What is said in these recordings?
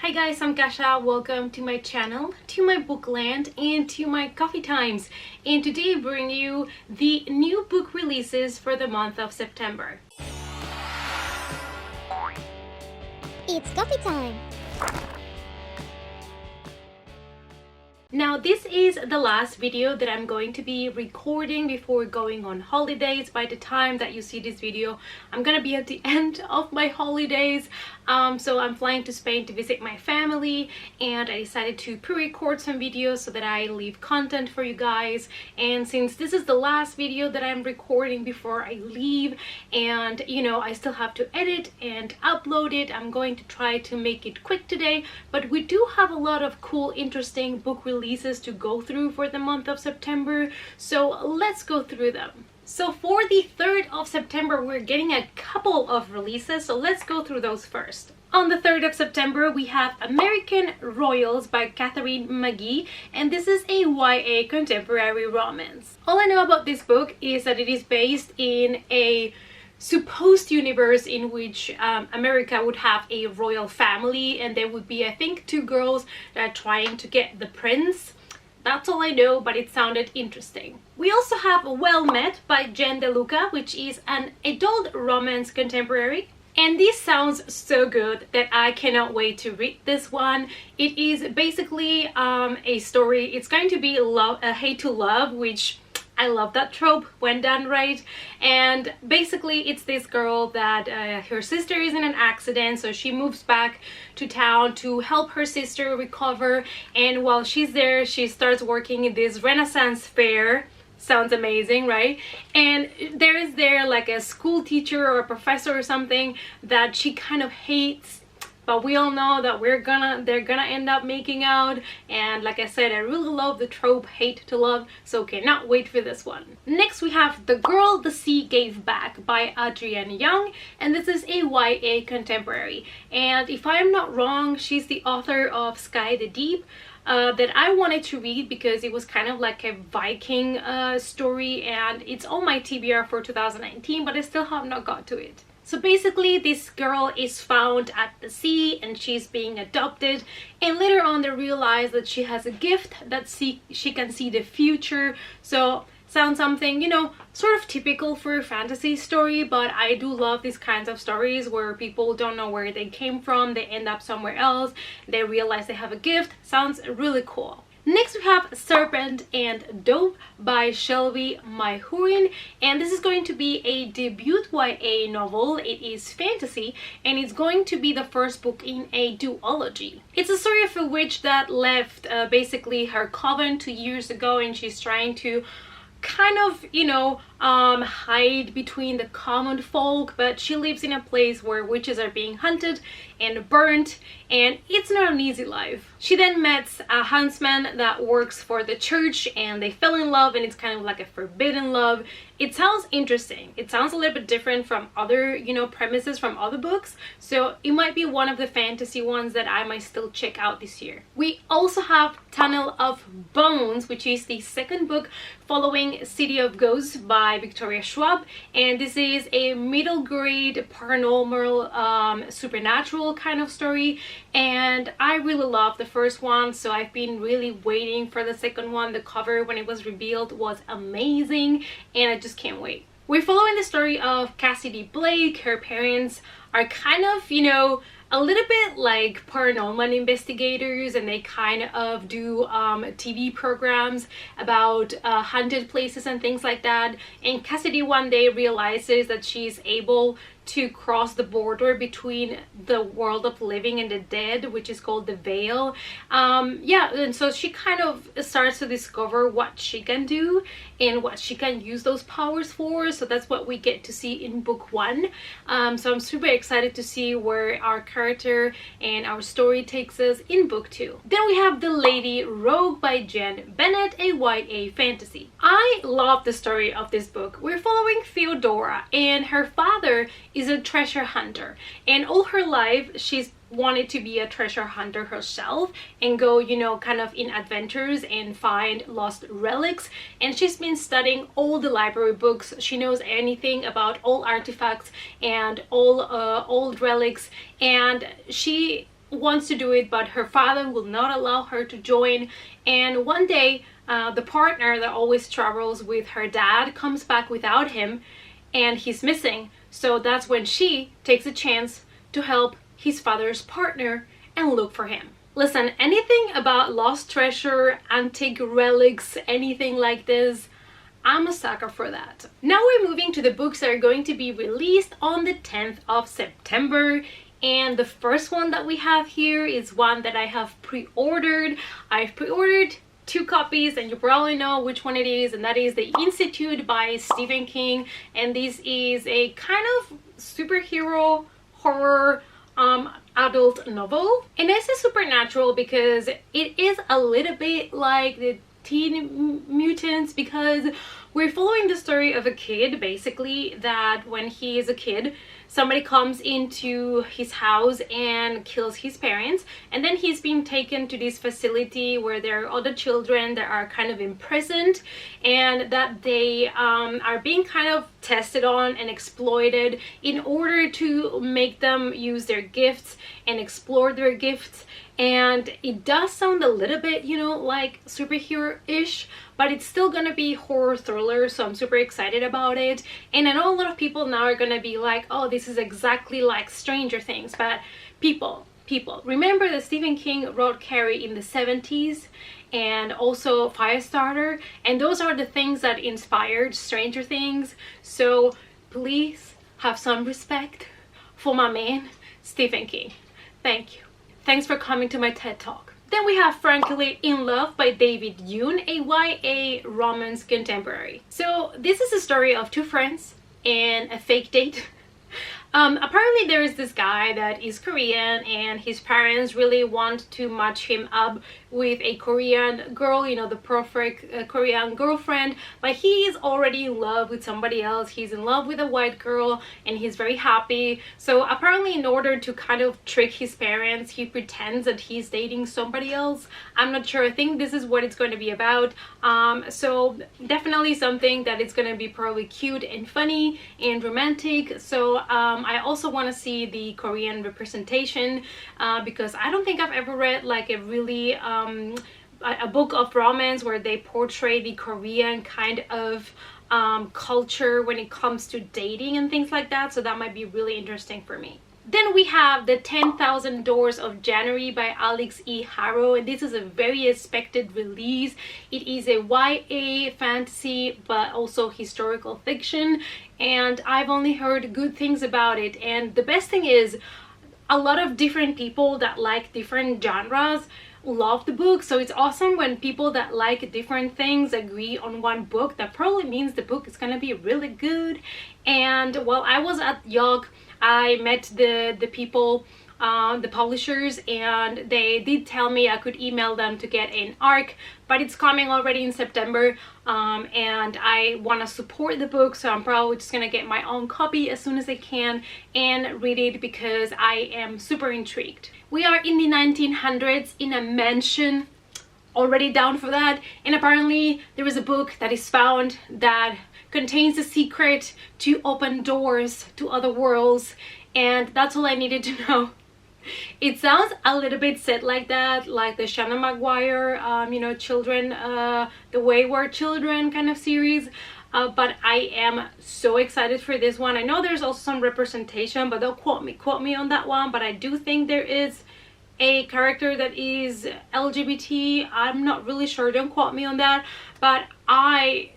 Hi guys, I'm Kasha. Welcome to my channel, to my bookland, and to my coffee times. And today I bring you the new book releases for the month of September. It's coffee time! Now this is the last video that I'm going to be recording before going on holidays. By the time that you see this video, I'm gonna be at the end of my holidays. So I'm flying to Spain to visit my family, and I decided to pre-record some videos so that I leave content for you guys. And since this is the last video that I'm recording before I leave, and you know, I still have to edit and upload it, I'm going to try to make it quick today. But we do have a lot of cool, interesting book releases to go through for the month of September, so let's go through them. So for the 3rd of September, we're getting a couple of releases, so let's go through those first. On the 3rd of September, we have American Royals by Catherine McGee, and this is a YA contemporary romance. All I know about this book is that it is based in a supposed universe in which America would have a royal family, and there would be, I think, 2 girls that are trying to get the prince. That's all I know, but it sounded interesting. We also have Well Met by Jen DeLuca, which is an adult romance contemporary. And this sounds so good that I cannot wait to read this one. It is basically a story. It's going to be hate to love, which I love that trope when done right. And basically it's this girl that her sister is in an accident, so she moves back to town to help her sister recover. And while she's there, she starts working in this Renaissance fair. Sounds amazing, right? And there is like a school teacher or a professor or something that she kind of hates, but we all know that they're gonna end up making out. And like I said, I really love the trope hate to love, so cannot wait for this one. Next we have The Girl the Sea Gave Back by Adrienne Young, and this is a YA contemporary. And if I am not wrong, she's the author of Sky the Deep, that I wanted to read because it was kind of like a Viking story, and it's on my TBR for 2019, but I still have not got to it. So basically this girl is found at the sea and she's being adopted, and later on they realize that she has a gift that she can see the future. So sounds something, you know, sort of typical for a fantasy story, but I do love these kinds of stories where people don't know where they came from, they end up somewhere else, they realize they have a gift. Sounds really cool. Next we have Serpent and Dove by Shelby Myhurin, and this is going to be a debut YA novel. It is fantasy, and it's going to be the first book in a duology. It's a story of a witch that left basically her coven 2 years ago, and she's trying to kind of, you know, hide between the common folk, but she lives in a place where witches are being hunted and burnt, and it's not an easy life. She then meets a huntsman that works for the church, and they fell in love, and it's kind of like a forbidden love. It sounds interesting. It sounds a little bit different from other, you know, premises from other books, so it might be one of the fantasy ones that I might still check out this year. We also have Tunnel of Bones, which is the 2nd book following City of Ghosts by Victoria Schwab, and this is a middle grade paranormal supernatural kind of story, and I really love the first one, so I've been really waiting for the 2nd one. The cover when it was revealed was amazing, and I just can't wait. We're following the story of Cassidy Blake. Her parents are kind of, you know, a little bit like paranormal investigators, and they kind of do TV programs about haunted places and things like that. And Cassidy one day realizes that she's able to cross the border between the world of living and the dead, which is called the Veil. Yeah, and so she kind of starts to discover what she can do and what she can use those powers for. So that's what we get to see in book 1. So I'm super excited to see where our character and our story takes us in book 2. Then we have The Lady Rogue by Jen Bennett, a YA fantasy. I love the story of this book. We're following Theodora, and her father is a treasure hunter, and all her life she's wanted to be a treasure hunter herself and go, you know, kind of in adventures and find lost relics. And she's been studying all the library books. She knows anything about all artifacts and all old relics, and she wants to do it, but her father will not allow her to join. And one day the partner that always travels with her dad comes back without him, and he's missing. So that's when she takes a chance to help his father's partner and look for him. Listen, anything about lost treasure, antique relics, anything like this, I'm a sucker for that. Now we're moving to the books that are going to be released on the 10th of September. And the first one that we have here is one that I have pre-ordered. I've pre-ordered 2 copies, and you probably know which one it is, and that is The Institute by Stephen King. And this is a kind of superhero horror adult novel, and this is supernatural because it is a little bit like the Teen Mutants, because we're following the story of a kid basically that when he is a kid, somebody comes into his house and kills his parents, and then he's being taken to this facility where there are other children that are kind of imprisoned, and that they are being kind of tested on and exploited in order to make them use their gifts and explore their gifts. And it does sound a little bit, you know, like superhero-ish, but it's still gonna be horror thriller, so I'm super excited about it. And I know a lot of people now are gonna be like, oh, this is exactly like Stranger Things, but people, remember that Stephen King wrote Carrie in the 70s and also Firestarter, and those are the things that inspired Stranger Things. So please have some respect for my man Stephen King. Thank you. Thanks for coming to my TED Talk. Then we have Frankly in Love by David Yoon, a YA romance contemporary. So this is a story of 2 friends and a fake date. Apparently there is this guy that is Korean, and his parents really want to match him up with a Korean girl, you know, the perfect Korean girlfriend, but he is already in love with somebody else. He's in love with a white girl and he's very happy. So apparently in order to kind of trick his parents, he pretends that he's dating somebody else. I'm not sure. I think this is what it's going to be about. So definitely something that it's going to be probably cute and funny and romantic. So I also want to see the Korean representation because I don't think I've ever read like a really a book of romance where they portray the Korean kind of culture when it comes to dating and things like that. So that might be really interesting for me. Then we have The 10,000 Doors of January by Alex E. Harrow, and this is a very expected release. It is a YA fantasy but also historical fiction, and I've only heard good things about it. And the best thing is a lot of different people that like different genres love the book, so it's awesome when people that like different things agree on one book. That probably means the book is gonna be really good. And while I was at YOG, I met the people, the publishers, and they did tell me I could email them to get an ARC, but it's coming already in September, and I want to support the book, so I'm probably just gonna get my own copy as soon as I can and read it because I am super intrigued. We are in the 1900s in a mansion, already down for that, and apparently there is a book that is found that contains a secret to open doors to other worlds, and that's all I needed to know. It sounds a little bit set like that, like the Shannon Maguire, you know, children, the Wayward Children kind of series. But I am so excited for this one. I know there's also some representation, but don't quote me on that one. But I do think there is a character that is LGBT. I'm not really sure, don't quote me on that, but I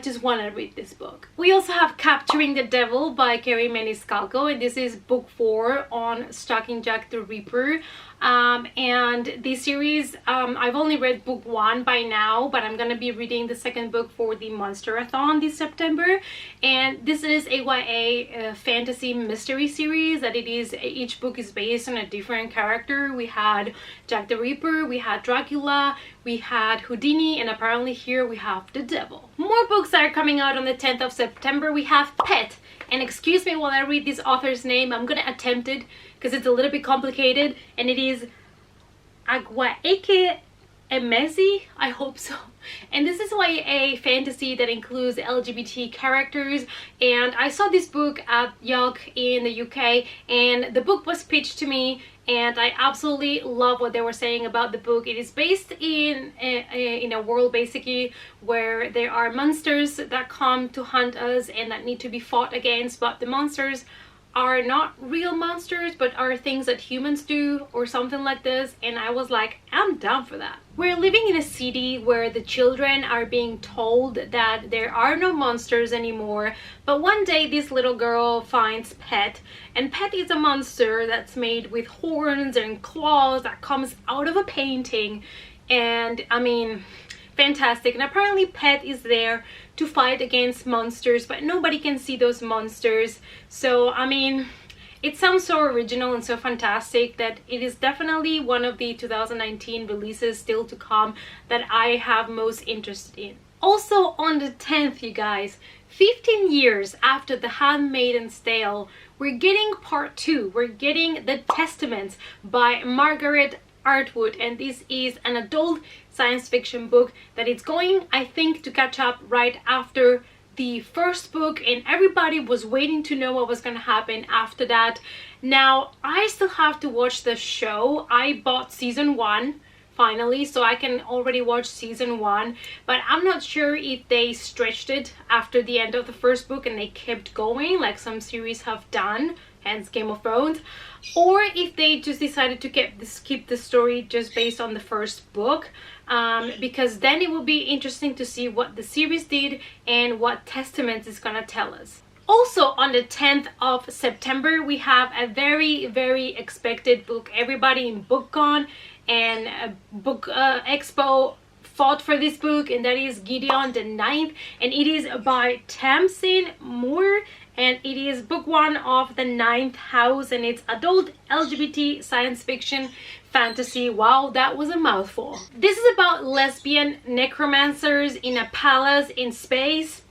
just want to read this book. We also have Capturing the Devil by Kerry Maniscalco, and this is book 4 on Stalking Jack the Ripper. And this series, I've only read book 1 by now, but I'm gonna be reading the second book for the Monster-a-thon this September. And this is a YA fantasy mystery series that it is, each book is based on a different character. We had Jack the Ripper, we had Dracula, we had Houdini, and apparently here we have the devil. More books are coming out on the 10th of September. We have Pet, and excuse me while I read this author's name, I'm gonna attempt it because it's a little bit complicated, and it is Agwaeke a messy, I hope so. And this is YA fantasy that includes LGBT characters, and I saw this book at Yelp in the UK, and the book was pitched to me, and I absolutely love what they were saying about the book. It is based in a world basically where there are monsters that come to hunt us and that need to be fought against, but the monsters are not real monsters but are things that humans do or something like this, and I was like, I'm down for that. We're living in a city where the children are being told that there are no monsters anymore, but one day this little girl finds Pet, and Pet is a monster that's made with horns and claws that comes out of a painting, and I mean, fantastic. And apparently Pet is there to fight against monsters, but nobody can see those monsters. So I mean, it sounds so original and so fantastic that it is definitely one of the 2019 releases still to come that I have most interest in. Also on the 10th, you guys, 15 years after The Handmaid's Tale, we're getting part 2. We're getting The Testaments by Margaret Atwood, and this is an adult science fiction book that it's going, I think, to catch up right after the first book, and everybody was waiting to know what was going to happen after that. Now I still have to watch the show. I bought season 1 finally, so I can already watch season 1, but I'm not sure if they stretched it after the end of the first book and they kept going like some series have done, hence Game of Thrones, or if they just decided to keep the story just based on the first book, because then it will be interesting to see what the series did and what Testaments is gonna tell us. Also on the 10th of September, we have a very expected book. Everybody in BookCon and Book Expo fought for this book, and that is Gideon the Ninth, and it is by Tamsin Moore, and it is book 1 of the 9th house, and it's adult LGBT science fiction fantasy. Wow, that was a mouthful. This is about lesbian necromancers in a palace in space.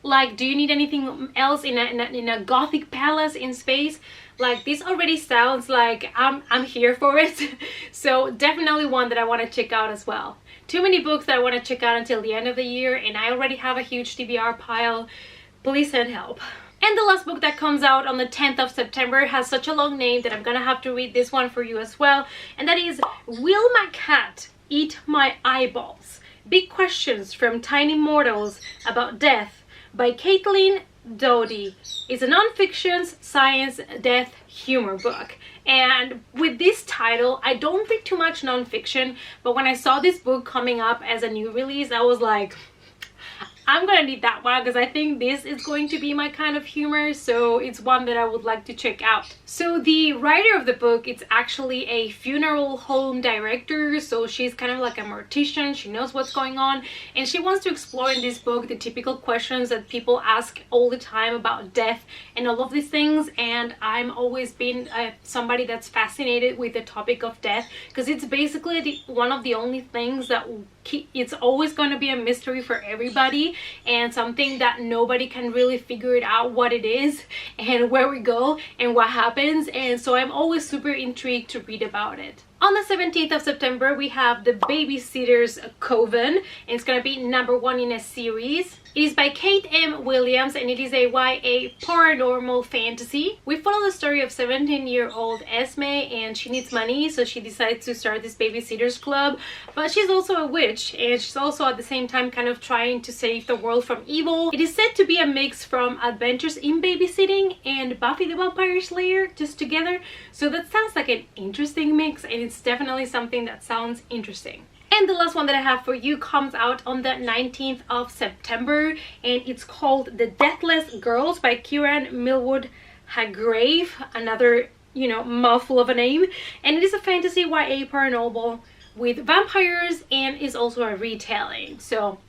Like, do you need anything else in a gothic palace in space? Like, this already sounds like I'm here for it. So definitely one that I want to check out as well. Too many books that I want to check out until the end of the year, and I already have a huge TBR pile. Please send help. And the last book that comes out on the 10th of September has such a long name that I'm gonna have to read this one for you as well, and that is Will My Cat Eat My Eyeballs? Big Questions from Tiny Mortals About Death by Caitlin Doughty. It's a non-fiction science death humor book, and with this title, I don't read too much non-fiction, but when I saw this book coming up as a new release, I was like, I'm gonna need that one because I think this is going to be my kind of humor, so it's one that I would like to check out. So the writer of the book, it's actually a funeral home director, so she's kind of like a mortician. She knows what's going on, and she wants to explore in this book the typical questions that people ask all the time about death and all of these things, and I'm always been somebody that's fascinated with the topic of death because it's basically one of the only things that it's always going to be a mystery for everybody, and something that nobody can really figure it out what it is and where we go and what happens, and so I'm always super intrigued to read about it. On the 17th of September, we have The Babysitter's Coven, and it's going to be number 1 in a series. It is by Kate M. Williams, and it is a YA paranormal fantasy. We follow the story of 17-year-old Esme, and she needs money, so she decides to start this babysitters club. But she's also a witch, and she's also at the same time kind of trying to save the world from evil. It is said to be a mix from Adventures in Babysitting and Buffy the Vampire Slayer just together. So that sounds like an interesting mix, and it's definitely something that sounds interesting. And the last one that I have for you comes out on the 19th of September, and it's called The Deathless Girls by Kieran Millwood Hargrave, another, mouthful of a name. And it is a fantasy YA paranormal with vampires, and is also a retelling, so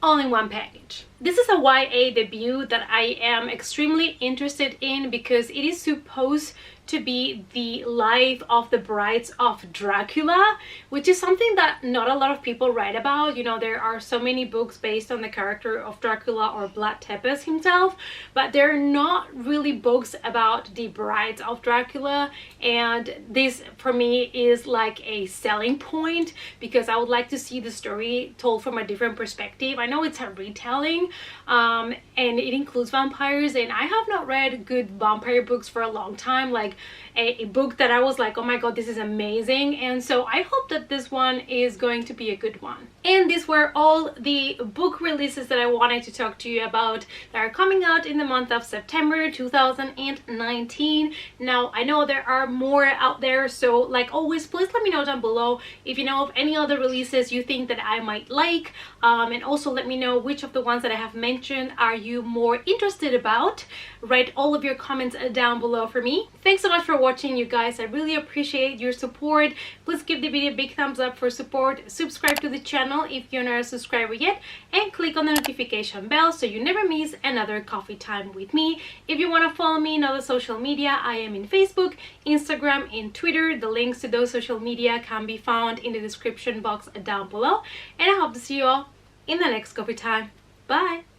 all in one package. This is a YA debut that I am extremely interested in because it is supposed to be the life of the brides of Dracula, which is something that not a lot of people write about. You know, there are so many books based on the character of Dracula or Vlad Tepes himself, but they're not really books about the brides of Dracula, and this for me is like a selling point because I would like to see the story told from a different perspective. I know it's a retelling, and it includes vampires, and I have not read good vampire books for a long time, like a book that I was like, oh my god, this is amazing. And so I hope that this one is going to be a good one. And these were all the book releases that I wanted to talk to you about that are coming out in the month of September 2019. Now I know there are more out there, so like always, please let me know down below if you know of any other releases you think that I might like, and also let me know which of the ones that I have mentioned are you more interested about. Write all of your comments down below for me. Thanks so much for watching, you guys. I really appreciate your support. Please give the video a big thumbs up for support, subscribe to the channel if you're not a subscriber yet, and click on the notification bell so you never miss another coffee time with me. If you want to follow me in other social media, I am in Facebook, Instagram, and Twitter. The links to those social media can be found in the description box down below, and I hope to see you all in the next coffee time. Bye!